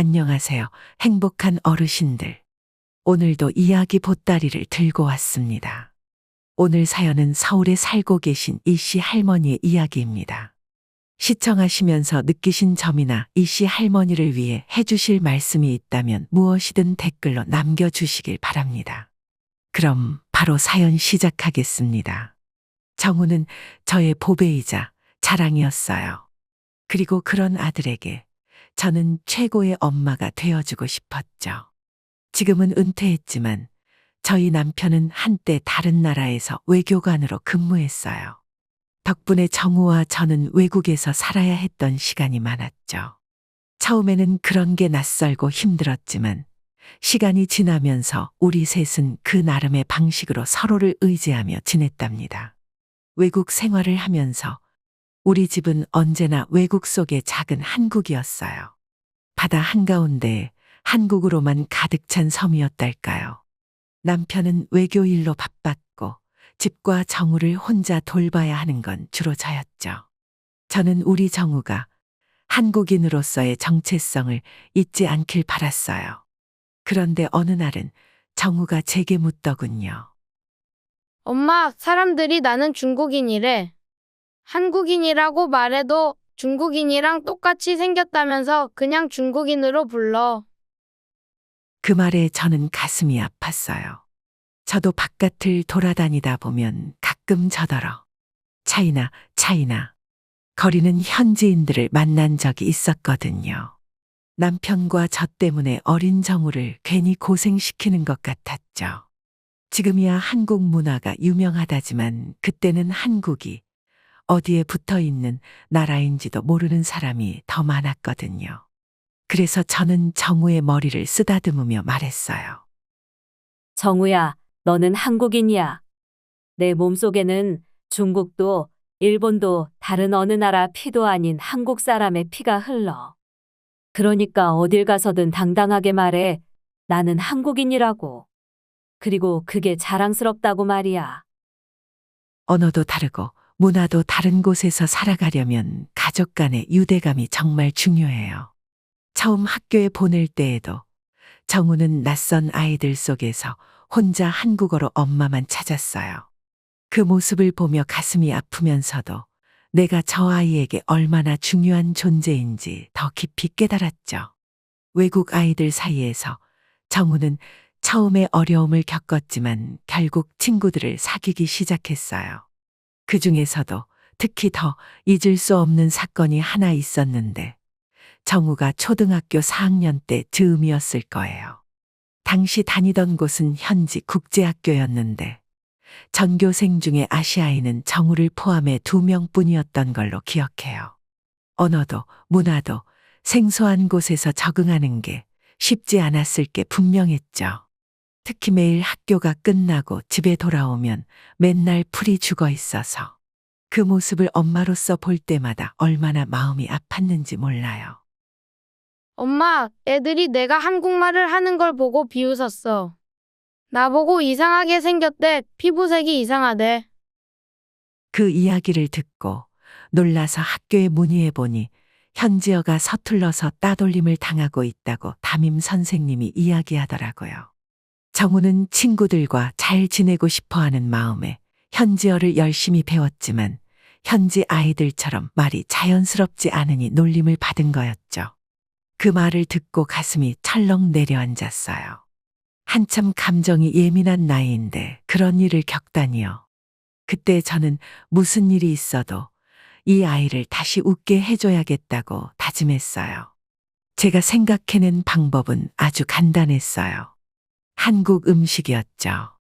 안녕하세요. 행복한 어르신들. 오늘도 이야기 보따리를 들고 왔습니다. 오늘 사연은 서울에 살고 계신 이씨 할머니의 이야기입니다. 시청하시면서 느끼신 점이나 이씨 할머니를 위해 해주실 말씀이 있다면 무엇이든 댓글로 남겨주시길 바랍니다. 그럼 바로 사연 시작하겠습니다. 정우는 저의 보배이자 자랑이었어요. 그리고 그런 아들에게 저는 최고의 엄마가 되어주고 싶었죠. 지금은 은퇴했지만 저희 남편은 한때 다른 나라에서 외교관으로 근무했어요. 덕분에 정우와 저는 외국에서 살아야 했던 시간이 많았죠. 처음에는 그런 게 낯설고 힘들었지만 시간이 지나면서 우리 셋은 그 나름의 방식으로 서로를 의지하며 지냈답니다. 외국 생활을 하면서 우리 집은 언제나 외국 속의 작은 한국이었어요. 바다 한가운데 한국으로만 가득 찬 섬이었달까요. 남편은 외교일로 바빴고 집과 정우를 혼자 돌봐야 하는 건 주로 저였죠. 저는 우리 정우가 한국인으로서의 정체성을 잊지 않길 바랐어요. 그런데 어느 날은 정우가 제게 묻더군요. 엄마, 사람들이 나는 중국인이래. 한국인이라고 말해도 중국인이랑 똑같이 생겼다면서 그냥 중국인으로 불러. 그 말에 저는 가슴이 아팠어요. 저도 바깥을 돌아다니다 보면 가끔 저더러 차이나 거리는 현지인들을 만난 적이 있었거든요. 남편과 저 때문에 어린 정우를 괜히 고생시키는 것 같았죠. 지금이야 한국 문화가 유명하다지만 그때는 한국이 어디에 붙어 있는 나라인지도 모르는 사람이 더 많았거든요. 그래서 저는 정우의 머리를 쓰다듬으며 말했어요. 정우야, 너는 한국인이야. 내 몸속에는 중국도 일본도 다른 어느 나라 피도 아닌 한국 사람의 피가 흘러. 그러니까 어딜 가서든 당당하게 말해. 나는 한국인이라고. 그리고 그게 자랑스럽다고 말이야. 언어도 다르고 문화도 다른 곳에서 살아가려면 가족 간의 유대감이 정말 중요해요. 처음 학교에 보낼 때에도 정우는 낯선 아이들 속에서 혼자 한국어로 엄마만 찾았어요. 그 모습을 보며 가슴이 아프면서도 내가 저 아이에게 얼마나 중요한 존재인지 더 깊이 깨달았죠. 외국 아이들 사이에서 정우는 처음에 어려움을 겪었지만 결국 친구들을 사귀기 시작했어요. 그 중에서도 특히 더 잊을 수 없는 사건이 하나 있었는데 정우가 초등학교 4학년 때 즈음이었을 거예요. 당시 다니던 곳은 현지 국제학교였는데 전교생 중에 아시아인은 정우를 포함해 2명뿐이었던 걸로 기억해요. 언어도 문화도 생소한 곳에서 적응하는 게 쉽지 않았을 게 분명했죠. 특히 매일 학교가 끝나고 집에 돌아오면 맨날 풀이 죽어 있어서 그 모습을 엄마로서 볼 때마다 얼마나 마음이 아팠는지 몰라요. 엄마, 애들이 내가 한국말을 하는 걸 보고 비웃었어. 나보고 이상하게 생겼대. 피부색이 이상하대. 그 이야기를 듣고 놀라서 학교에 문의해 보니 현지어가 서툴러서 따돌림을 당하고 있다고 담임 선생님이 이야기하더라고요. 정우는 친구들과 잘 지내고 싶어 하는 마음에 현지어를 열심히 배웠지만 현지 아이들처럼 말이 자연스럽지 않으니 놀림을 받은 거였죠. 그 말을 듣고 가슴이 철렁 내려앉았어요. 한참 감정이 예민한 나이인데 그런 일을 겪다니요. 그때 저는 무슨 일이 있어도 이 아이를 다시 웃게 해줘야겠다고 다짐했어요. 제가 생각해낸 방법은 아주 간단했어요. 한국 음식이었죠.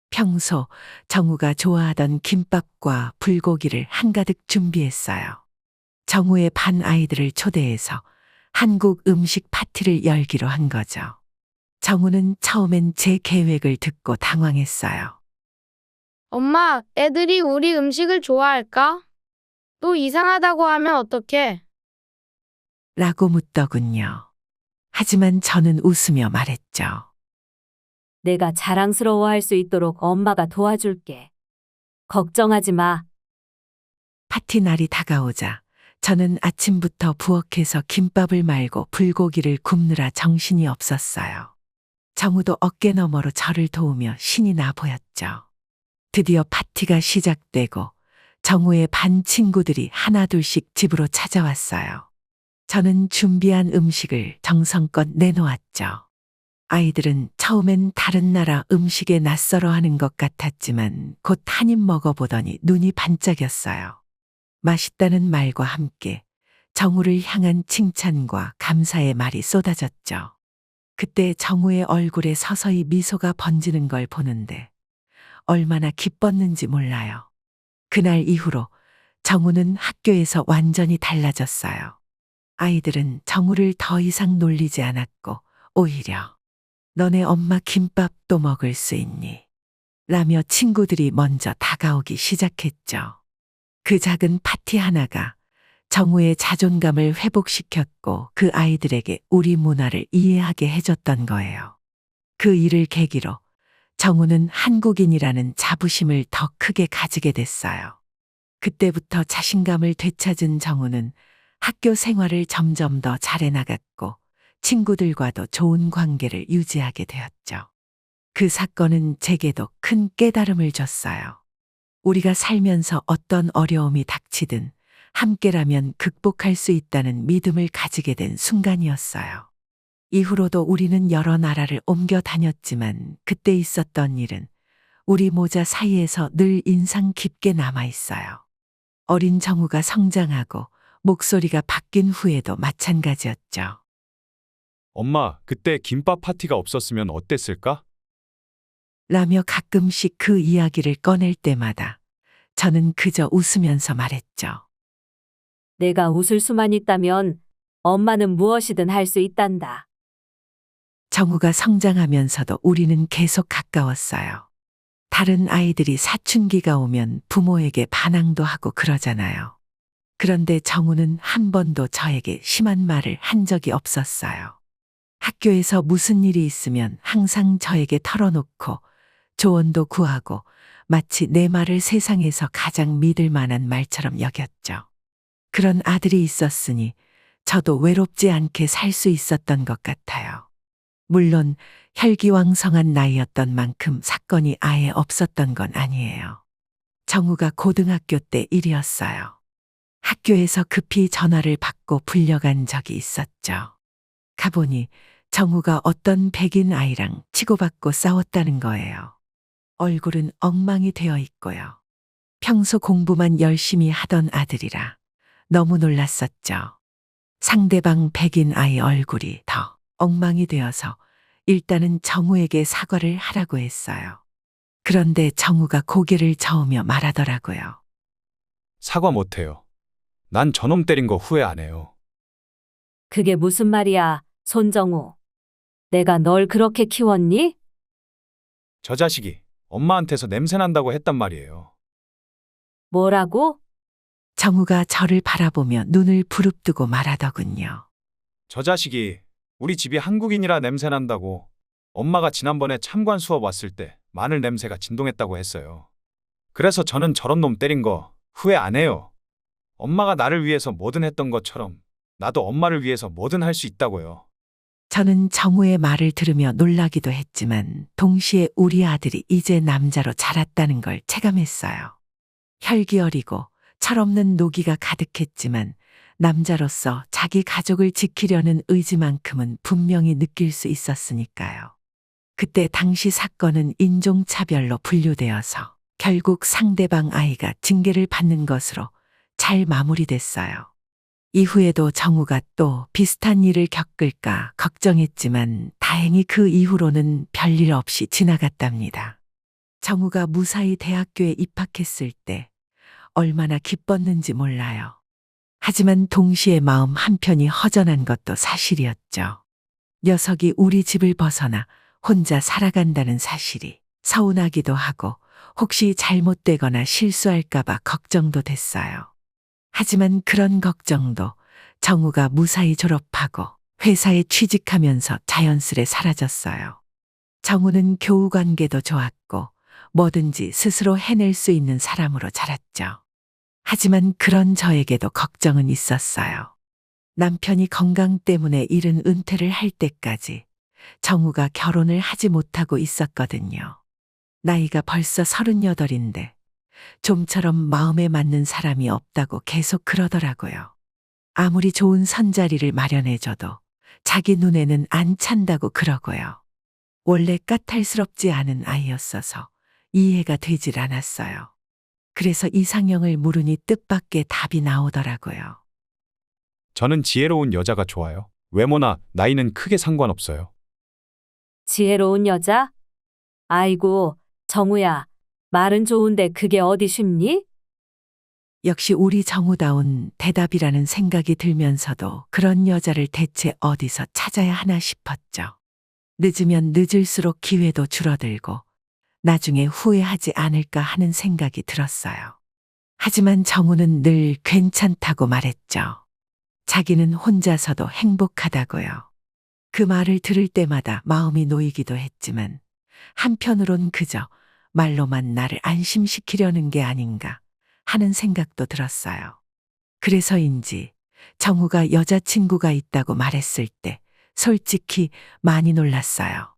평소 정우가 좋아하던 김밥과 불고기를 한가득 준비했어요. 정우의 반 아이들을 초대해서 한국 음식 파티를 열기로 한 거죠. 정우는 처음엔 제 계획을 듣고 당황했어요. 엄마, 애들이 우리 음식을 좋아할까? 또 이상하다고 하면 어떡해? 라고 묻더군요. 하지만 저는 웃으며 말했죠. 내가 자랑스러워할 수 있도록 엄마가 도와줄게. 걱정하지 마. 파티 날이 다가오자 저는 아침부터 부엌에서 김밥을 말고 불고기를 굽느라 정신이 없었어요. 정우도 어깨 너머로 저를 도우며 신이 나 보였죠. 드디어 파티가 시작되고 정우의 반 친구들이 하나둘씩 집으로 찾아왔어요. 저는 준비한 음식을 정성껏 내놓았죠. 아이들은 처음엔 다른 나라 음식에 낯설어하는 것 같았지만 곧 한 입 먹어보더니 눈이 반짝였어요. 맛있다는 말과 함께 정우를 향한 칭찬과 감사의 말이 쏟아졌죠. 그때 정우의 얼굴에 서서히 미소가 번지는 걸 보는데 얼마나 기뻤는지 몰라요. 그날 이후로 정우는 학교에서 완전히 달라졌어요. 아이들은 정우를 더 이상 놀리지 않았고 오히려 너네 엄마 김밥도 먹을 수 있니? 라며 친구들이 먼저 다가오기 시작했죠. 그 작은 파티 하나가 정우의 자존감을 회복시켰고 그 아이들에게 우리 문화를 이해하게 해줬던 거예요. 그 일을 계기로 정우는 한국인이라는 자부심을 더 크게 가지게 됐어요. 그때부터 자신감을 되찾은 정우는 학교 생활을 점점 더 잘해나갔고 친구들과도 좋은 관계를 유지하게 되었죠. 그 사건은 제게도 큰 깨달음을 줬어요. 우리가 살면서 어떤 어려움이 닥치든 함께라면 극복할 수 있다는 믿음을 가지게 된 순간이었어요. 이후로도 우리는 여러 나라를 옮겨 다녔지만 그때 있었던 일은 우리 모자 사이에서 늘 인상 깊게 남아 있어요. 어린 정우가 성장하고 목소리가 바뀐 후에도 마찬가지였죠. 엄마, 그때 김밥 파티가 없었으면 어땠을까? 라며 가끔씩 그 이야기를 꺼낼 때마다 저는 그저 웃으면서 말했죠. 내가 웃을 수만 있다면 엄마는 무엇이든 할 수 있단다. 정우가 성장하면서도 우리는 계속 가까웠어요. 다른 아이들이 사춘기가 오면 부모에게 반항도 하고 그러잖아요. 그런데 정우는 한 번도 저에게 심한 말을 한 적이 없었어요. 학교에서 무슨 일이 있으면 항상 저에게 털어놓고 조언도 구하고 마치 내 말을 세상에서 가장 믿을 만한 말처럼 여겼죠. 그런 아들이 있었으니 저도 외롭지 않게 살 수 있었던 것 같아요. 물론 혈기왕성한 나이였던 만큼 사건이 아예 없었던 건 아니에요. 정우가 고등학교 때 일이었어요. 학교에서 급히 전화를 받고 불려간 적이 있었죠. 가보니 정우가 어떤 백인 아이랑 치고받고 싸웠다는 거예요. 얼굴은 엉망이 되어 있고요. 평소 공부만 열심히 하던 아들이라 너무 놀랐었죠. 상대방 백인 아이 얼굴이 더 엉망이 되어서 일단은 정우에게 사과를 하라고 했어요. 그런데 정우가 고개를 저으며 말하더라고요. 사과 못해요. 난 저놈 때린 거 후회 안 해요. 그게 무슨 말이야, 손정우. 내가 널 그렇게 키웠니? 저 자식이 엄마한테서 냄새 난다고 했단 말이에요. 뭐라고? 정우가 저를 바라보며 눈을 부릅뜨고 말하더군요. 저 자식이 우리 집이 한국인이라 냄새 난다고 엄마가 지난번에 참관 수업 왔을 때 마늘 냄새가 진동했다고 했어요. 그래서 저는 저런 놈 때린 거 후회 안 해요. 엄마가 나를 위해서 뭐든 했던 것처럼 나도 엄마를 위해서 뭐든 할 수 있다고요. 저는 정우의 말을 들으며 놀라기도 했지만 동시에 우리 아들이 이제 남자로 자랐다는 걸 체감했어요. 혈기 어리고 철없는 노기가 가득했지만 남자로서 자기 가족을 지키려는 의지만큼은 분명히 느낄 수 있었으니까요. 그때 당시 사건은 인종차별로 분류되어서 결국 상대방 아이가 징계를 받는 것으로 잘 마무리됐어요. 이후에도 정우가 또 비슷한 일을 겪을까 걱정했지만 다행히 그 이후로는 별일 없이 지나갔답니다. 정우가 무사히 대학교에 입학했을 때 얼마나 기뻤는지 몰라요. 하지만 동시에 마음 한편이 허전한 것도 사실이었죠. 녀석이 우리 집을 벗어나 혼자 살아간다는 사실이 서운하기도 하고 혹시 잘못되거나 실수할까봐 걱정도 됐어요. 하지만 그런 걱정도 정우가 무사히 졸업하고 회사에 취직하면서 자연스레 사라졌어요. 정우는 교우 관계도 좋았고 뭐든지 스스로 해낼 수 있는 사람으로 자랐죠. 하지만 그런 저에게도 걱정은 있었어요. 남편이 건강 때문에 이른 은퇴를 할 때까지 정우가 결혼을 하지 못하고 있었거든요. 나이가 벌써 38인데 좀처럼 마음에 맞는 사람이 없다고 계속 그러더라고요. 아무리 좋은 선자리를 마련해줘도 자기 눈에는 안 찬다고 그러고요. 원래 까탈스럽지 않은 아이였어서 이해가 되질 않았어요. 그래서 이상형을 물으니 뜻밖의 답이 나오더라고요. 저는 지혜로운 여자가 좋아요. 외모나 나이는 크게 상관없어요. 지혜로운 여자? 아이고, 정우야. 말은 좋은데 그게 어디 쉽니? 역시 우리 정우다운 대답이라는 생각이 들면서도 그런 여자를 대체 어디서 찾아야 하나 싶었죠. 늦으면 늦을수록 기회도 줄어들고 나중에 후회하지 않을까 하는 생각이 들었어요. 하지만 정우는 늘 괜찮다고 말했죠. 자기는 혼자서도 행복하다고요. 그 말을 들을 때마다 마음이 놓이기도 했지만 한편으론 그저 말로만 나를 안심시키려는 게 아닌가 하는 생각도 들었어요. 그래서인지 정우가 여자친구가 있다고 말했을 때 솔직히 많이 놀랐어요.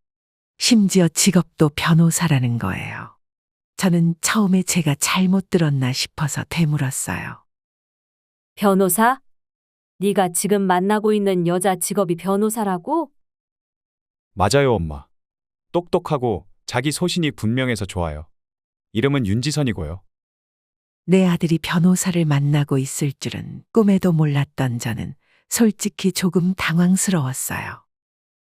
심지어 직업도 변호사라는 거예요. 저는 처음에 제가 잘못 들었나 싶어서 되물었어요. 변호사? 네가 지금 만나고 있는 여자 직업이 변호사라고? 맞아요, 엄마. 똑똑하고 자기 소신이 분명해서 좋아요. 이름은 윤지선이고요. 내 아들이 변호사를 만나고 있을 줄은 꿈에도 몰랐던 저는 솔직히 조금 당황스러웠어요.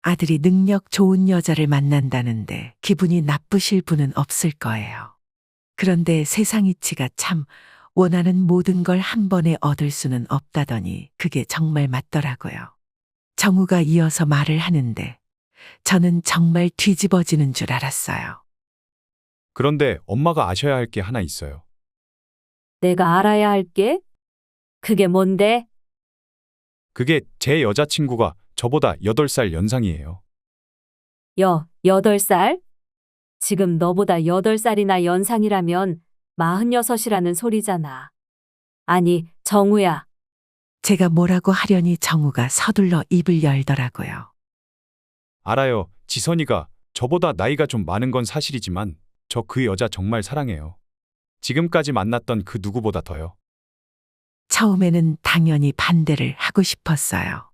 아들이 능력 좋은 여자를 만난다는데 기분이 나쁘실 분은 없을 거예요. 그런데 세상 이치가 참 원하는 모든 걸 한 번에 얻을 수는 없다더니 그게 정말 맞더라고요. 정우가 이어서 말을 하는데 저는 정말 뒤집어지는 줄 알았어요. 그런데 엄마가 아셔야 할 게 하나 있어요. 내가 알아야 할 게? 그게 뭔데? 그게 제 여자친구가 저보다 8살 연상이에요. 8살? 지금 너보다 8살이나 연상이라면 46이라는 소리잖아. 아니, 정우야. 제가 뭐라고 하려니 정우가 서둘러 입을 열더라고요. 알아요. 지선이가 저보다 나이가 좀 많은 건 사실이지만 저 그 여자 정말 사랑해요. 지금까지 만났던 그 누구보다 더요. 처음에는 당연히 반대를 하고 싶었어요.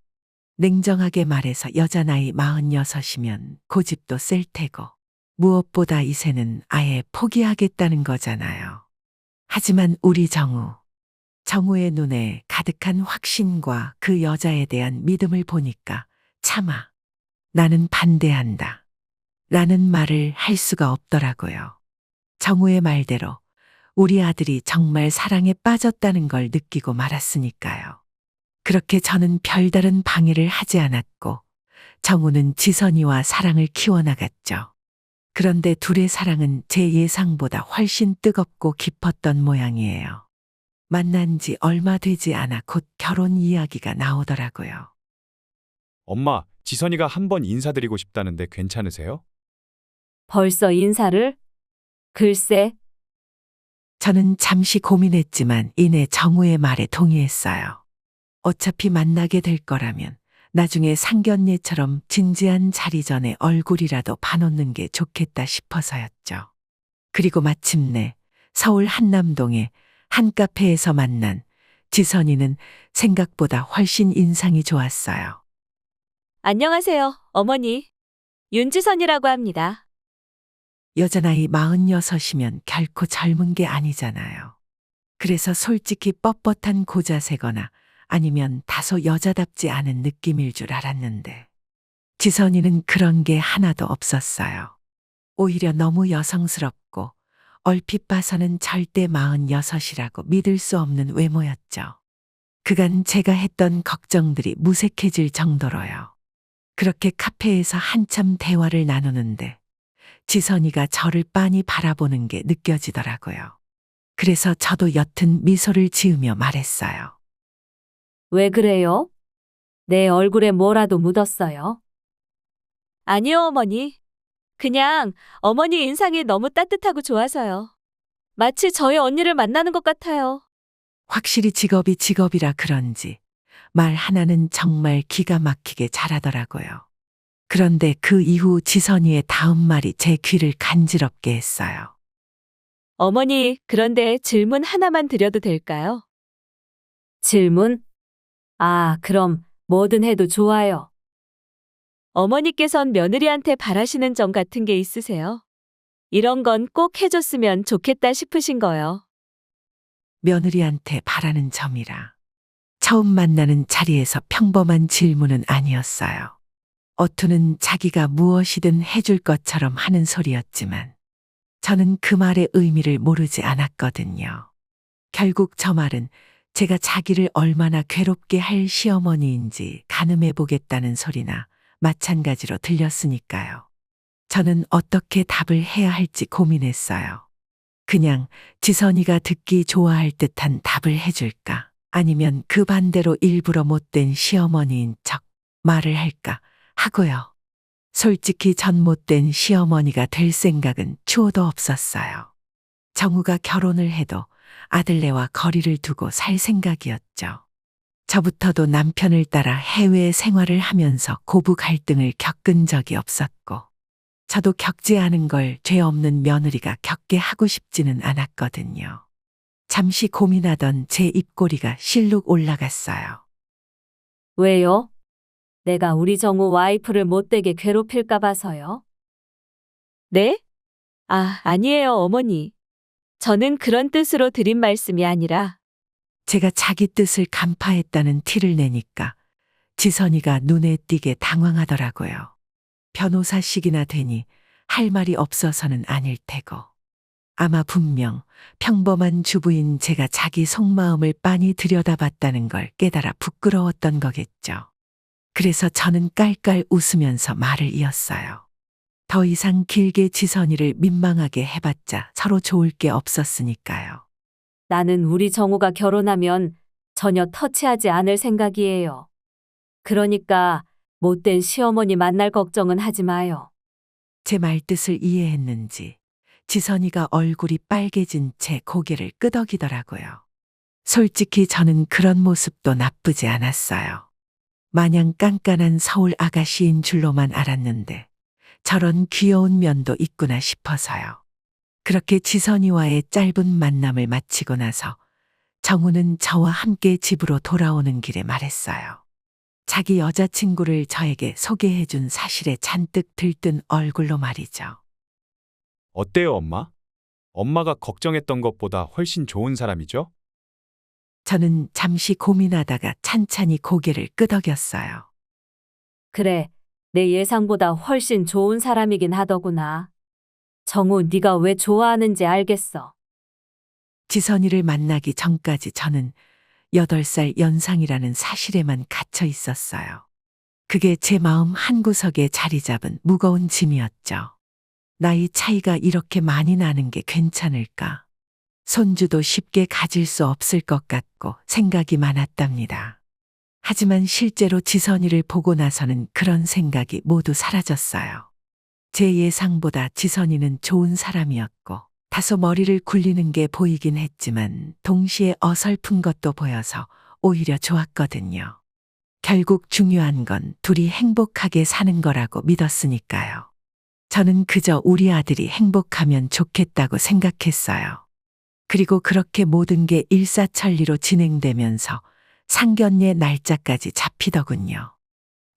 냉정하게 말해서 여자 나이 46이면 고집도 셀 테고 무엇보다 이제는 아예 포기하겠다는 거잖아요. 하지만 우리 정우의 눈에 가득한 확신과 그 여자에 대한 믿음을 보니까 차마 나는 반대한다 라는 말을 할 수가 없더라고요. 정우의 말대로 우리 아들이 정말 사랑에 빠졌다는 걸 느끼고 말았으니까요. 그렇게 저는 별다른 방해를 하지 않았고 정우는 지선이와 사랑을 키워나갔죠. 그런데 둘의 사랑은 제 예상보다 훨씬 뜨겁고 깊었던 모양이에요. 만난 지 얼마 되지 않아 곧 결혼 이야기가 나오더라고요. 엄마, 지선이가 한번 인사드리고 싶다는데 괜찮으세요? 벌써 인사를? 글쎄, 저는 잠시 고민했지만 이내 정우의 말에 동의했어요. 어차피 만나게 될 거라면 나중에 상견례처럼 진지한 자리 전에 얼굴이라도 봐놓는 게 좋겠다 싶어서였죠. 그리고 마침내 서울 한남동의 한 카페에서 만난 지선이는 생각보다 훨씬 인상이 좋았어요. 안녕하세요, 어머니. 윤지선이라고 합니다. 여자 나이 46이면 결코 젊은 게 아니잖아요. 그래서 솔직히 뻣뻣한 고자세거나 아니면 다소 여자답지 않은 느낌일 줄 알았는데 지선이는 그런 게 하나도 없었어요. 오히려 너무 여성스럽고 얼핏 봐서는 절대 46이라고 믿을 수 없는 외모였죠. 그간 제가 했던 걱정들이 무색해질 정도로요. 그렇게 카페에서 한참 대화를 나누는데 지선이가 저를 빤히 바라보는 게 느껴지더라고요. 그래서 저도 옅은 미소를 지으며 말했어요. 왜 그래요? 내 얼굴에 뭐라도 묻었어요? 아니요, 어머니. 그냥 어머니 인상이 너무 따뜻하고 좋아서요. 마치 저희 언니를 만나는 것 같아요. 확실히 직업이 직업이라 그런지 말 하나는 정말 기가 막히게 잘하더라고요. 그런데 그 이후 지선이의 다음 말이 제 귀를 간지럽게 했어요. 어머니, 그런데 질문 하나만 드려도 될까요? 질문? 아, 그럼 뭐든 해도 좋아요. 어머니께선 며느리한테 바라시는 점 같은 게 있으세요? 이런 건 꼭 해줬으면 좋겠다 싶으신 거요. 며느리한테 바라는 점이라. 처음 만나는 자리에서 평범한 질문은 아니었어요. 어투는 자기가 무엇이든 해줄 것처럼 하는 소리였지만 저는 그 말의 의미를 모르지 않았거든요. 결국 저 말은 제가 자기를 얼마나 괴롭게 할 시어머니인지 가늠해 보겠다는 소리나 마찬가지로 들렸으니까요. 저는 어떻게 답을 해야 할지 고민했어요. 그냥 지선이가 듣기 좋아할 듯한 답을 해줄까? 아니면 그 반대로 일부러 못된 시어머니인 척 말을 할까 하고요. 솔직히 전 못된 시어머니가 될 생각은 추호도 없었어요. 정우가 결혼을 해도 아들네와 거리를 두고 살 생각이었죠. 저부터도 남편을 따라 해외 생활을 하면서 고부 갈등을 겪은 적이 없었고, 저도 겪지 않은 걸 죄 없는 며느리가 겪게 하고 싶지는 않았거든요. 잠시 고민하던 제 입꼬리가 실룩 올라갔어요. 왜요? 내가 우리 정우 와이프를 못되게 괴롭힐까 봐서요. 네? 아, 아니에요, 어머니. 저는 그런 뜻으로 드린 말씀이 아니라 제가 자기 뜻을 간파했다는 티를 내니까 지선이가 눈에 띄게 당황하더라고요. 변호사식이나 되니 할 말이 없어서는 아닐 테고. 아마 분명 평범한 주부인 제가 자기 속마음을 빤히 들여다봤다는 걸 깨달아 부끄러웠던 거겠죠. 그래서 저는 깔깔 웃으면서 말을 이었어요. 더 이상 길게 지선이를 민망하게 해봤자 서로 좋을 게 없었으니까요. 나는 우리 정우가 결혼하면 전혀 터치하지 않을 생각이에요. 그러니까 못된 시어머니 만날 걱정은 하지 마요. 제 말뜻을 이해했는지 지선이가 얼굴이 빨개진 채 고개를 끄덕이더라고요. 솔직히 저는 그런 모습도 나쁘지 않았어요. 마냥 깐깐한 서울 아가씨인 줄로만 알았는데 저런 귀여운 면도 있구나 싶어서요. 그렇게 지선이와의 짧은 만남을 마치고 나서 정우는 저와 함께 집으로 돌아오는 길에 말했어요. 자기 여자친구를 저에게 소개해준 사실에 잔뜩 들뜬 얼굴로 말이죠. 어때요, 엄마? 엄마가 걱정했던 것보다 훨씬 좋은 사람이죠? 저는 잠시 고민하다가 찬찬히 고개를 끄덕였어요. 그래, 내 예상보다 훨씬 좋은 사람이긴 하더구나. 정우, 네가 왜 좋아하는지 알겠어. 지선이를 만나기 전까지 저는 8살 연상이라는 사실에만 갇혀 있었어요. 그게 제 마음 한구석에 자리 잡은 무거운 짐이었죠. 나이 차이가 이렇게 많이 나는 게 괜찮을까? 손주도 쉽게 가질 수 없을 것 같고 생각이 많았답니다. 하지만 실제로 지선이를 보고 나서는 그런 생각이 모두 사라졌어요. 제 예상보다 지선이는 좋은 사람이었고 다소 머리를 굴리는 게 보이긴 했지만 동시에 어설픈 것도 보여서 오히려 좋았거든요. 결국 중요한 건 둘이 행복하게 사는 거라고 믿었으니까요. 저는 그저 우리 아들이 행복하면 좋겠다고 생각했어요. 그리고 그렇게 모든 게 일사천리로 진행되면서 상견례 날짜까지 잡히더군요.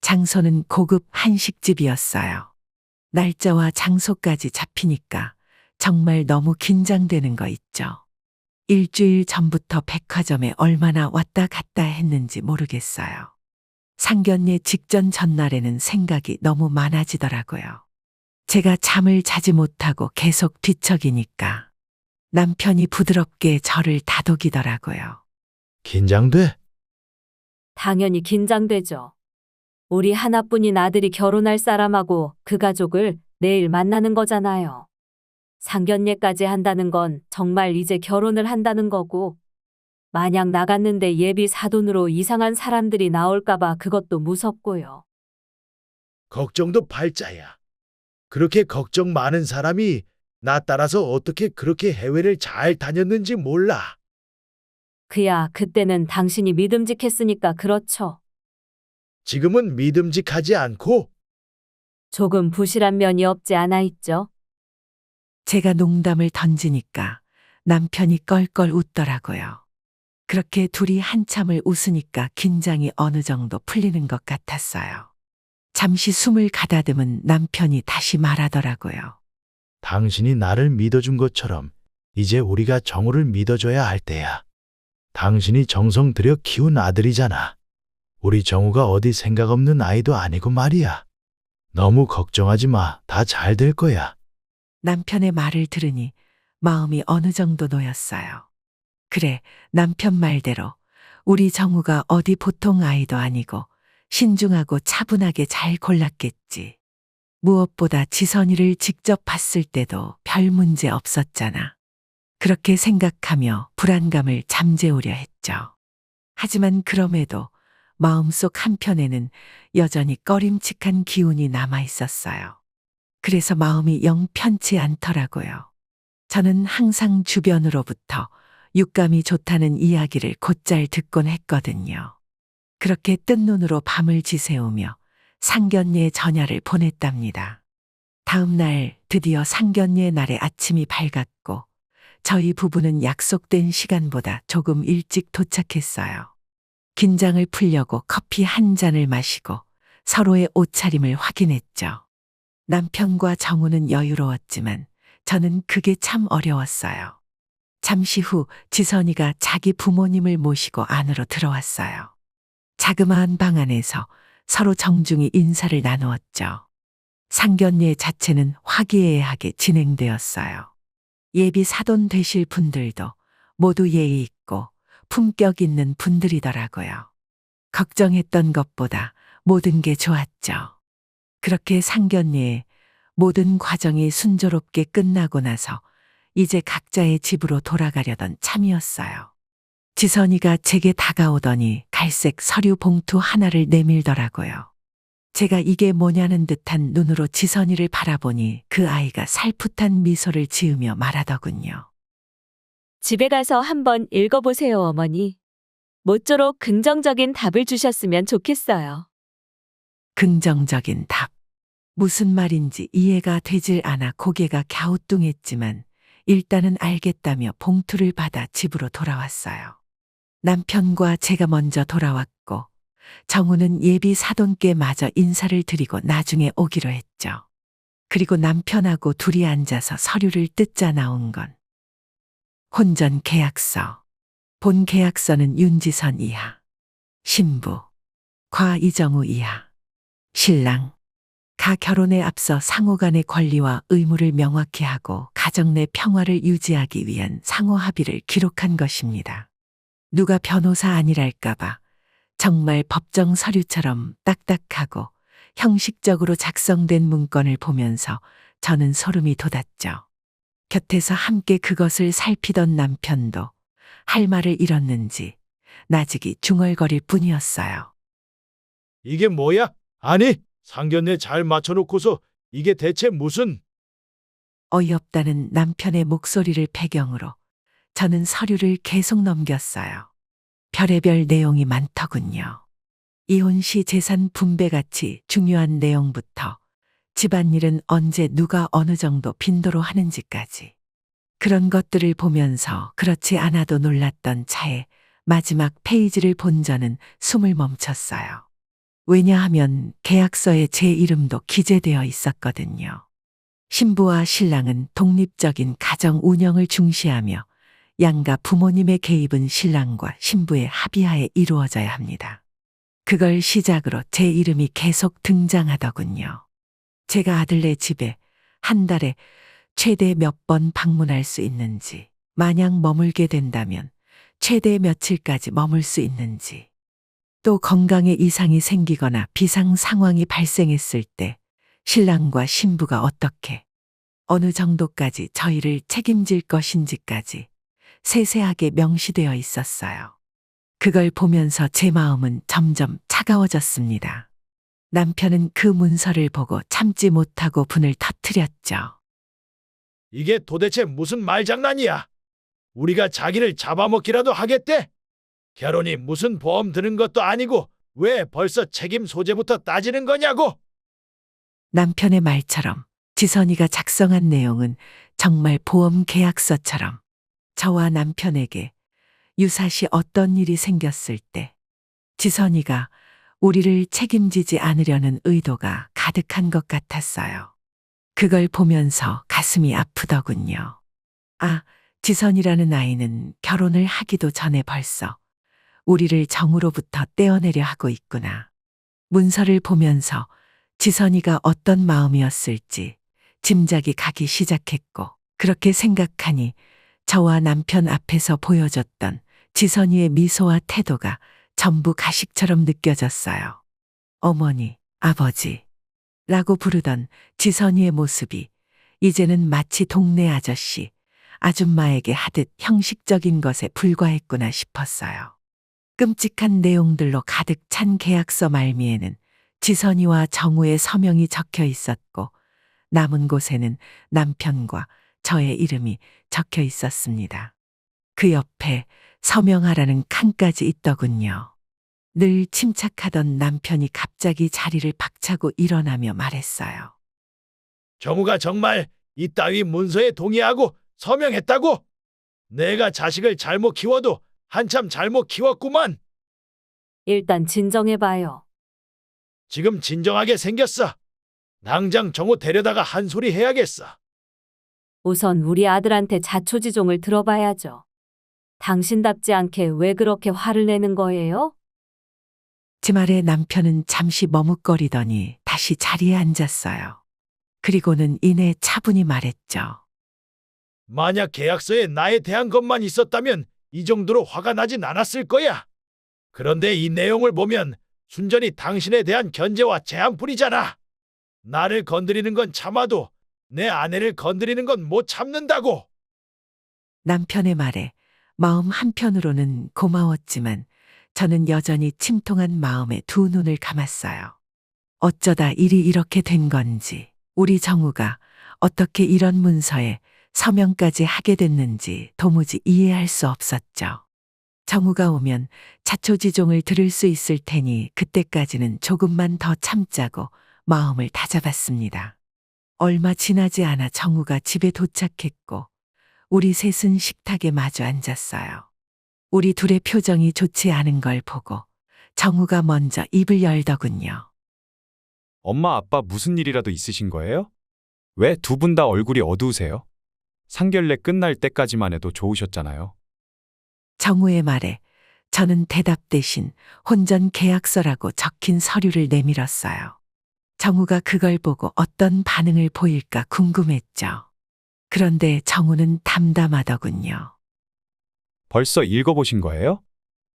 장소는 고급 한식집이었어요. 날짜와 장소까지 잡히니까 정말 너무 긴장되는 거 있죠. 일주일 전부터 백화점에 얼마나 왔다 갔다 했는지 모르겠어요. 상견례 직전 전날에는 생각이 너무 많아지더라고요. 제가 잠을 자지 못하고 계속 뒤척이니까 남편이 부드럽게 저를 다독이더라고요. 긴장돼? 당연히 긴장되죠. 우리 하나뿐인 아들이 결혼할 사람하고 그 가족을 내일 만나는 거잖아요. 상견례까지 한다는 건 정말 이제 결혼을 한다는 거고, 만약 나갔는데 예비 사돈으로 이상한 사람들이 나올까봐 그것도 무섭고요. 걱정도 팔자야. 그렇게 걱정 많은 사람이 나 따라서 어떻게 그렇게 해외를 잘 다녔는지 몰라. 그야 그때는 당신이 믿음직했으니까 그렇죠. 지금은 믿음직하지 않고 조금 부실한 면이 없지 않아 있죠. 제가 농담을 던지니까 남편이 껄껄 웃더라고요. 그렇게 둘이 한참을 웃으니까 긴장이 어느 정도 풀리는 것 같았어요. 잠시 숨을 가다듬은 남편이 다시 말하더라고요. 당신이 나를 믿어준 것처럼 이제 우리가 정우를 믿어줘야 할 때야. 당신이 정성 들여 키운 아들이잖아. 우리 정우가 어디 생각 없는 아이도 아니고 말이야. 너무 걱정하지 마. 다 잘 될 거야. 남편의 말을 들으니 마음이 어느 정도 놓였어요. 그래, 남편 말대로 우리 정우가 어디 보통 아이도 아니고 신중하고 차분하게 잘 골랐겠지. 무엇보다 지선이를 직접 봤을 때도 별 문제 없었잖아. 그렇게 생각하며 불안감을 잠재우려 했죠. 하지만 그럼에도 마음속 한편에는 여전히 꺼림칙한 기운이 남아 있었어요. 그래서 마음이 영 편치 않더라고요. 저는 항상 주변으로부터 육감이 좋다는 이야기를 곧잘 듣곤 했거든요. 그렇게 뜬 눈으로 밤을 지새우며 상견례 전야를 보냈답니다. 다음 날 드디어 상견례 날의 아침이 밝았고 저희 부부는 약속된 시간보다 조금 일찍 도착했어요. 긴장을 풀려고 커피 한 잔을 마시고 서로의 옷차림을 확인했죠. 남편과 정우는 여유로웠지만 저는 그게 참 어려웠어요. 잠시 후 지선이가 자기 부모님을 모시고 안으로 들어왔어요. 자그마한 방 안에서 서로 정중히 인사를 나누었죠. 상견례 자체는 화기애애하게 진행되었어요. 예비 사돈 되실 분들도 모두 예의 있고 품격 있는 분들이더라고요. 걱정했던 것보다 모든 게 좋았죠. 그렇게 상견례의 모든 과정이 순조롭게 끝나고 나서 이제 각자의 집으로 돌아가려던 참이었어요. 지선이가 제게 다가오더니 갈색 서류 봉투 하나를 내밀더라고요. 제가 이게 뭐냐는 듯한 눈으로 지선이를 바라보니 그 아이가 살풋한 미소를 지으며 말하더군요. 집에 가서 한번 읽어보세요, 어머니. 모쪼록 긍정적인 답을 주셨으면 좋겠어요. 긍정적인 답. 무슨 말인지 이해가 되질 않아 고개가 갸우뚱했지만 일단은 알겠다며 봉투를 받아 집으로 돌아왔어요. 남편과 제가 먼저 돌아왔고 정우는 예비 사돈께 마저 인사를 드리고 나중에 오기로 했죠. 그리고 남편하고 둘이 앉아서 서류를 뜯자 나온 건 혼전 계약서. 본 계약서는 윤지선 이하, 신부, 과 이정우 이하, 신랑. 가 결혼에 앞서 상호 간의 권리와 의무를 명확히 하고 가정 내 평화를 유지하기 위한 상호 합의를 기록한 것입니다. 누가 변호사 아니랄까봐 정말 법정 서류처럼 딱딱하고 형식적으로 작성된 문건을 보면서 저는 소름이 돋았죠. 곁에서 함께 그것을 살피던 남편도 할 말을 잃었는지 나직이 중얼거릴 뿐이었어요. 이게 뭐야? 아니, 상견례 잘 맞춰놓고서 이게 대체 무슨... 어이없다는 남편의 목소리를 배경으로 저는 서류를 계속 넘겼어요. 별의별 내용이 많더군요. 이혼 시 재산 분배같이 중요한 내용부터 집안일은 언제 누가 어느 정도 빈도로 하는지까지. 그런 것들을 보면서 그렇지 않아도 놀랐던 차에 마지막 페이지를 본 저는 숨을 멈췄어요. 왜냐하면 계약서에 제 이름도 기재되어 있었거든요. 신부와 신랑은 독립적인 가정 운영을 중시하며 양가 부모님의 개입은 신랑과 신부의 합의하에 이루어져야 합니다. 그걸 시작으로 제 이름이 계속 등장하더군요. 제가 아들네 집에 한 달에 최대 몇 번 방문할 수 있는지, 만약 머물게 된다면 최대 며칠까지 머물 수 있는지, 또 건강에 이상이 생기거나 비상 상황이 발생했을 때 신랑과 신부가 어떻게, 어느 정도까지 저희를 책임질 것인지까지 세세하게 명시되어 있었어요. 그걸 보면서 제 마음은 점점 차가워졌습니다. 남편은 그 문서를 보고 참지 못하고 분을 터뜨렸죠. 이게 도대체 무슨 말장난이야? 우리가 자기를 잡아먹기라도 하겠대? 결혼이 무슨 보험 드는 것도 아니고 왜 벌써 책임 소재부터 따지는 거냐고. 남편의 말처럼 지선이가 작성한 내용은 정말 보험 계약서처럼 저와 남편에게 유사시 어떤 일이 생겼을 때 지선이가 우리를 책임지지 않으려는 의도가 가득한 것 같았어요. 그걸 보면서 가슴이 아프더군요. 아, 지선이라는 아이는 결혼을 하기도 전에 벌써 우리를 정으로부터 떼어내려 하고 있구나. 문서를 보면서 지선이가 어떤 마음이었을지 짐작이 가기 시작했고, 그렇게 생각하니 저와 남편 앞에서 보여줬던 지선이의 미소와 태도가 전부 가식처럼 느껴졌어요. 어머니, 아버지 라고 부르던 지선이의 모습이 이제는 마치 동네 아저씨, 아줌마에게 하듯 형식적인 것에 불과했구나 싶었어요. 끔찍한 내용들로 가득 찬 계약서 말미에는 지선이와 정우의 서명이 적혀 있었고, 남은 곳에는 남편과 저의 이름이 적혀 있었습니다. 그 옆에 서명하라는 칸까지 있더군요. 늘 침착하던 남편이 갑자기 자리를 박차고 일어나며 말했어요. 정우가 정말 이따위 문서에 동의하고 서명했다고? 내가 자식을 잘못 키워도 한참 잘못 키웠구만. 일단 진정해봐요. 지금 진정하게 생겼어. 당장 정우 데려다가 한 소리 해야겠어. 우선 우리 아들한테 자초지종을 들어봐야죠. 당신답지 않게 왜 그렇게 화를 내는 거예요? 제 말에 남편은 잠시 머뭇거리더니 다시 자리에 앉았어요. 그리고는 이내 차분히 말했죠. 만약 계약서에 나에 대한 것만 있었다면 이 정도로 화가 나진 않았을 거야. 그런데 이 내용을 보면 순전히 당신에 대한 견제와 제한뿐이잖아. 나를 건드리는 건 참아도 내 아내를 건드리는 건 못 참는다고. 남편의 말에 마음 한편으로는 고마웠지만 저는 여전히 침통한 마음에 두 눈을 감았어요. 어쩌다 일이 이렇게 된 건지, 우리 정우가 어떻게 이런 문서에 서명까지 하게 됐는지 도무지 이해할 수 없었죠. 정우가 오면 자초지종을 들을 수 있을 테니 그때까지는 조금만 더 참자고 마음을 다잡았습니다. 얼마 지나지 않아 정우가 집에 도착했고 우리 셋은 식탁에 마주 앉았어요. 우리 둘의 표정이 좋지 않은 걸 보고 정우가 먼저 입을 열더군요. 엄마, 아빠 무슨 일이라도 있으신 거예요? 왜 두 분 다 얼굴이 어두우세요? 상견례 끝날 때까지만 해도 좋으셨잖아요. 정우의 말에 저는 대답 대신 혼전 계약서라고 적힌 서류를 내밀었어요. 정우가 그걸 보고 어떤 반응을 보일까 궁금했죠. 그런데 정우는 담담하더군요. 벌써 읽어보신 거예요?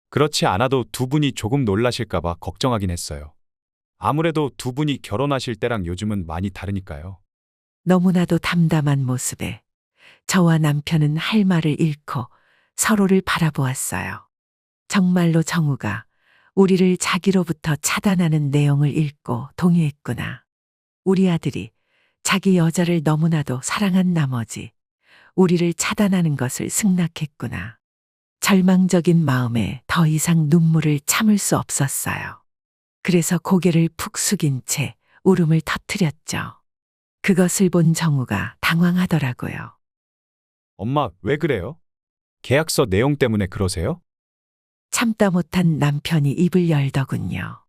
그렇지 않아도 두 분이 조금 놀라실까봐 걱정하긴 했어요. 아무래도 두 분이 결혼하실 때랑 요즘은 많이 다르니까요. 너무나도 담담한 모습에 저와 남편은 할 말을 잃고 서로를 바라보았어요. 정말로 정우가 우리를 자기로부터 차단하는 내용을 읽고 동의했구나. 우리 아들이 자기 여자를 너무나도 사랑한 나머지 우리를 차단하는 것을 승낙했구나. 절망적인 마음에 더 이상 눈물을 참을 수 없었어요. 그래서 고개를 푹 숙인 채 울음을 터뜨렸죠. 그것을 본 정우가 당황하더라고요. 엄마, 왜 그래요? 계약서 내용 때문에 그러세요? 참다 못한 남편이 입을 열더군요.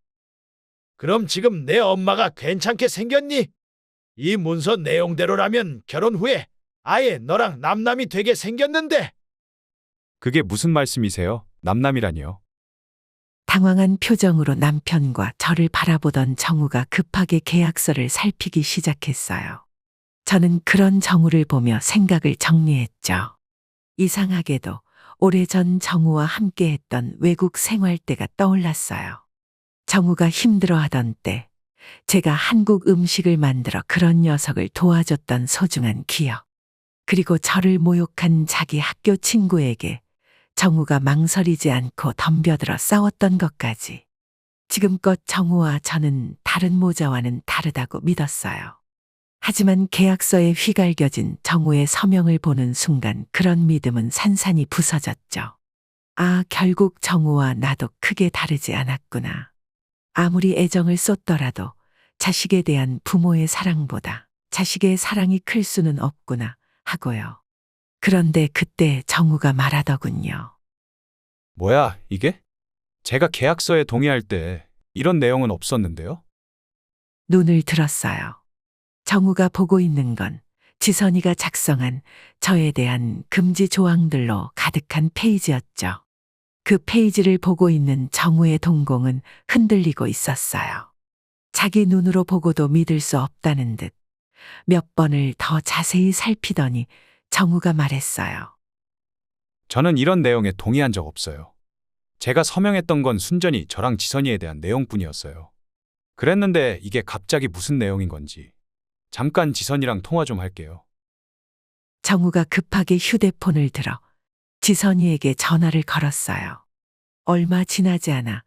그럼 지금 내 엄마가 괜찮게 생겼니? 이 문서 내용대로라면 결혼 후에 아예 너랑 남남이 되게 생겼는데. 그게 무슨 말씀이세요? 남남이라니요. 당황한 표정으로 남편과 저를 바라보던 정우가 급하게 계약서를 살피기 시작했어요. 저는 그런 정우를 보며 생각을 정리했죠. 이상하게도 오래전 정우와 함께했던 외국 생활 때가 떠올랐어요. 정우가 힘들어하던 때 제가 한국 음식을 만들어 그런 녀석을 도와줬던 소중한 기억. 그리고 저를 모욕한 자기 학교 친구에게 정우가 망설이지 않고 덤벼들어 싸웠던 것까지. 지금껏 정우와 저는 다른 모자와는 다르다고 믿었어요. 하지만 계약서에 휘갈겨진 정우의 서명을 보는 순간 그런 믿음은 산산이 부서졌죠. 아, 결국 정우와 나도 크게 다르지 않았구나. 아무리 애정을 쏟더라도 자식에 대한 부모의 사랑보다 자식의 사랑이 클 수는 없구나 하고요. 그런데 그때 정우가 말하더군요. 뭐야, 이게? 제가 계약서에 동의할 때 이런 내용은 없었는데요? 눈을 들었어요. 정우가 보고 있는 건 지선이가 작성한 저에 대한 금지 조항들로 가득한 페이지였죠. 그 페이지를 보고 있는 정우의 동공은 흔들리고 있었어요. 자기 눈으로 보고도 믿을 수 없다는 듯 몇 번을 더 자세히 살피더니 정우가 말했어요. 저는 이런 내용에 동의한 적 없어요. 제가 서명했던 건 순전히 저랑 지선이에 대한 내용뿐이었어요. 그랬는데 이게 갑자기 무슨 내용인 건지. 잠깐 지선이랑 통화 좀 할게요. 정우가 급하게 휴대폰을 들어 지선이에게 전화를 걸었어요. 얼마 지나지 않아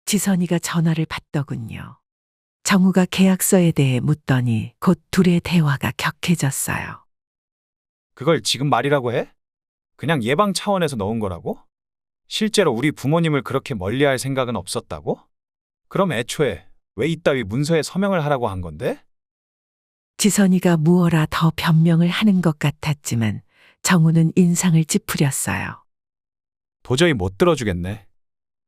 지선이가 전화를 받더군요. 정우가 계약서에 대해 묻더니 곧 둘의 대화가 격해졌어요. 그걸 지금 말이라고 해? 그냥 예방 차원에서 넣은 거라고? 실제로 우리 부모님을 그렇게 멀리할 생각은 없었다고? 그럼 애초에 왜 이따위 문서에 서명을 하라고 한 건데? 지선이가 무어라 더 변명을 하는 것 같았지만 정우는 인상을 찌푸렸어요. 도저히 못 들어주겠네.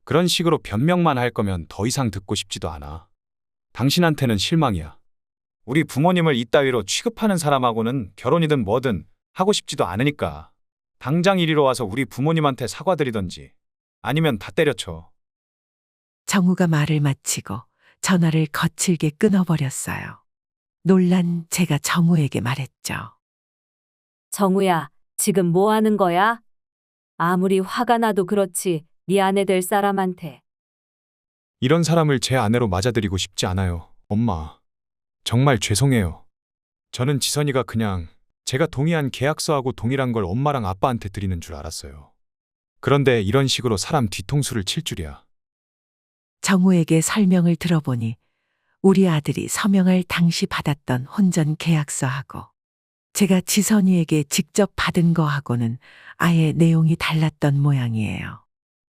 그런 식으로 변명만 할 거면 더 이상 듣고 싶지도 않아. 당신한테는 실망이야. 우리 부모님을 이따위로 취급하는 사람하고는 결혼이든 뭐든 하고 싶지도 않으니까 당장 이리로 와서 우리 부모님한테 사과드리던지 아니면 다 때려쳐. 정우가 말을 마치고 전화를 거칠게 끊어버렸어요. 놀란 제가 정우에게 말했죠. 정우야, 지금 뭐 하는 거야? 아무리 화가 나도 그렇지, 네 아내 될 사람한테. 이런 사람을 제 아내로 맞아들이고 싶지 않아요. 엄마. 정말 죄송해요. 저는 지선이가 그냥 제가 동의한 계약서하고 동일한 걸 엄마랑 아빠한테 드리는 줄 알았어요. 그런데 이런 식으로 사람 뒤통수를 칠 줄이야. 정우에게 설명을 들어보니 우리 아들이 서명할 당시 받았던 혼전 계약서하고 제가 지선이에게 직접 받은 거하고는 아예 내용이 달랐던 모양이에요.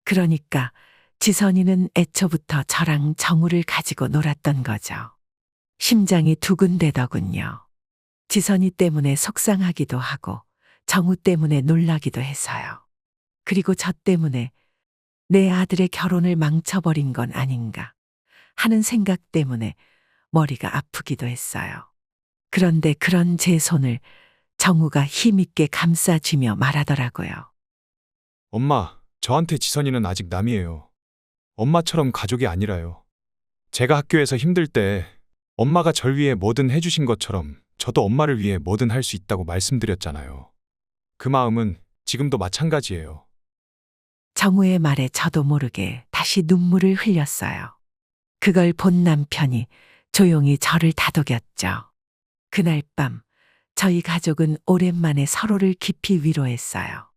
그러니까 지선이는 애초부터 저랑 정우를 가지고 놀았던 거죠. 심장이 두근대더군요. 지선이 때문에 속상하기도 하고 정우 때문에 놀라기도 해서요. 그리고 저 때문에 내 아들의 결혼을 망쳐버린 건 아닌가 하는 생각 때문에 머리가 아프기도 했어요. 그런데 그런 제 손을 정우가 힘있게 감싸쥐며 말하더라고요. 엄마, 저한테 지선이는 아직 남이에요. 엄마처럼 가족이 아니라요. 제가 학교에서 힘들 때 엄마가 절 위해 뭐든 해주신 것처럼 저도 엄마를 위해 뭐든 할 수 있다고 말씀드렸잖아요. 그 마음은 지금도 마찬가지예요. 정우의 말에 저도 모르게 다시 눈물을 흘렸어요. 그걸 본 남편이 조용히 저를 다독였죠. 그날 밤 저희 가족은 오랜만에 서로를 깊이 위로했어요.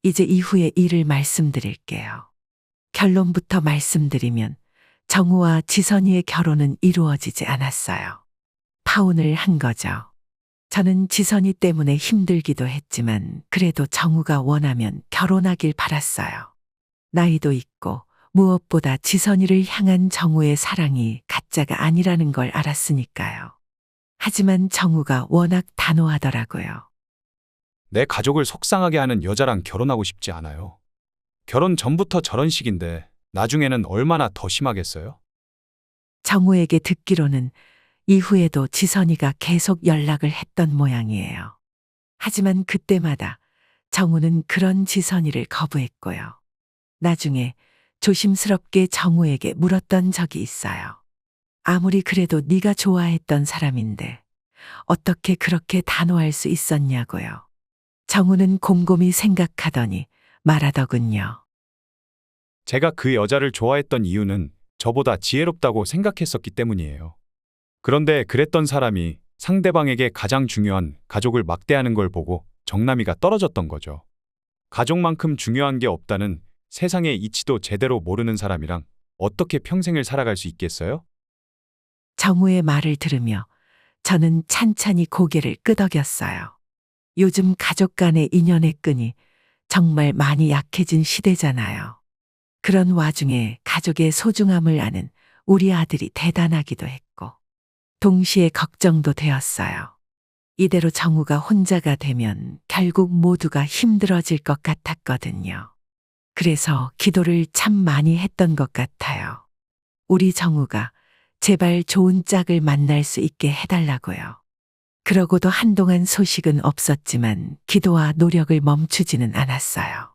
이제 이후의 일을 말씀드릴게요. 결론부터 말씀드리면 정우와 지선이의 결혼은 이루어지지 않았어요. 파혼을 한 거죠. 저는 지선이 때문에 힘들기도 했지만 그래도 정우가 원하면 결혼하길 바랐어요. 나이도 있고 무엇보다 지선이를 향한 정우의 사랑이 가짜가 아니라는 걸 알았으니까요. 하지만 정우가 워낙 단호하더라고요. 내 가족을 속상하게 하는 여자랑 결혼하고 싶지 않아요. 결혼 전부터 저런 식인데 나중에는 얼마나 더 심하겠어요? 정우에게 듣기로는 이후에도 지선이가 계속 연락을 했던 모양이에요. 하지만 그때마다 정우는 그런 지선이를 거부했고요. 나중에 조심스럽게 정우에게 물었던 적이 있어요. 아무리 그래도 네가 좋아했던 사람인데 어떻게 그렇게 단호할 수 있었냐고요. 정우는 곰곰이 생각하더니 말하더군요. 제가 그 여자를 좋아했던 이유는 저보다 지혜롭다고 생각했었기 때문이에요. 그런데 그랬던 사람이 상대방에게 가장 중요한 가족을 막대하는 걸 보고 정남이가 떨어졌던 거죠. 가족만큼 중요한 게 없다는 세상의 이치도 제대로 모르는 사람이랑 어떻게 평생을 살아갈 수 있겠어요? 정우의 말을 들으며 저는 찬찬히 고개를 끄덕였어요. 요즘 가족 간의 인연의 끈이 정말 많이 약해진 시대잖아요. 그런 와중에 가족의 소중함을 아는 우리 아들이 대단하기도 했고, 동시에 걱정도 되었어요. 이대로 정우가 혼자가 되면 결국 모두가 힘들어질 것 같았거든요. 그래서 기도를 참 많이 했던 것 같아요. 우리 정우가 제발 좋은 짝을 만날 수 있게 해달라고요. 그러고도 한동안 소식은 없었지만 기도와 노력을 멈추지는 않았어요.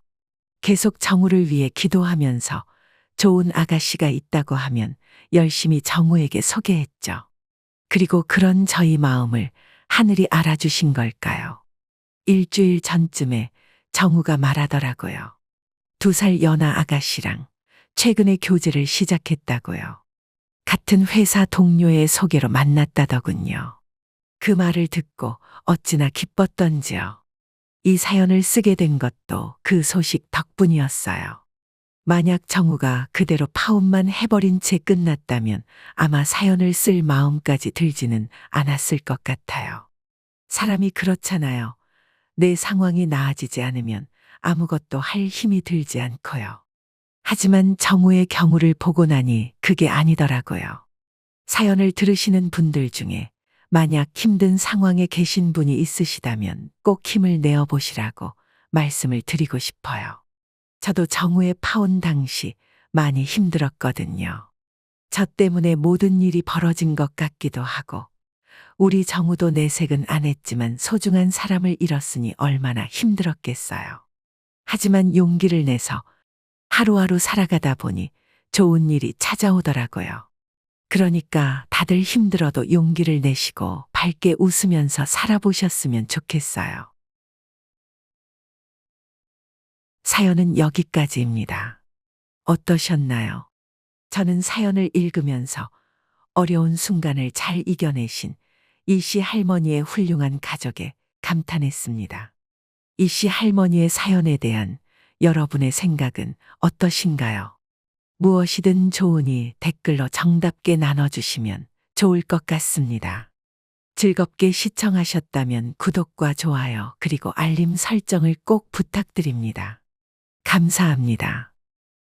계속 정우를 위해 기도하면서 좋은 아가씨가 있다고 하면 열심히 정우에게 소개했죠. 그리고 그런 저희 마음을 하늘이 알아주신 걸까요? 일주일 전쯤에 정우가 말하더라고요. 2살 연하 아가씨랑 최근에 교제를 시작했다고요. 같은 회사 동료의 소개로 만났다더군요. 그 말을 듣고 어찌나 기뻤던지요. 이 사연을 쓰게 된 것도 그 소식 덕분이었어요. 만약 정우가 그대로 파혼만 해버린 채 끝났다면 아마 사연을 쓸 마음까지 들지는 않았을 것 같아요. 사람이 그렇잖아요. 내 상황이 나아지지 않으면 아무것도 할 힘이 들지 않고요. 하지만 정우의 경우를 보고 나니 그게 아니더라고요. 사연을 들으시는 분들 중에 만약 힘든 상황에 계신 분이 있으시다면 꼭 힘을 내어 보시라고 말씀을 드리고 싶어요. 저도 정우의 파혼 당시 많이 힘들었거든요. 저 때문에 모든 일이 벌어진 것 같기도 하고, 우리 정우도 내색은 안 했지만 소중한 사람을 잃었으니 얼마나 힘들었겠어요. 하지만 용기를 내서 하루하루 살아가다 보니 좋은 일이 찾아오더라고요. 그러니까 다들 힘들어도 용기를 내시고 밝게 웃으면서 살아보셨으면 좋겠어요. 사연은 여기까지입니다. 어떠셨나요? 저는 사연을 읽으면서 어려운 순간을 잘 이겨내신 이씨 할머니의 훌륭한 가족에 감탄했습니다. 이씨 할머니의 사연에 대한 여러분의 생각은 어떠신가요? 무엇이든 좋으니 댓글로 정답게 나눠주시면 좋을 것 같습니다. 즐겁게 시청하셨다면 구독과 좋아요 그리고 알림 설정을 꼭 부탁드립니다. 감사합니다.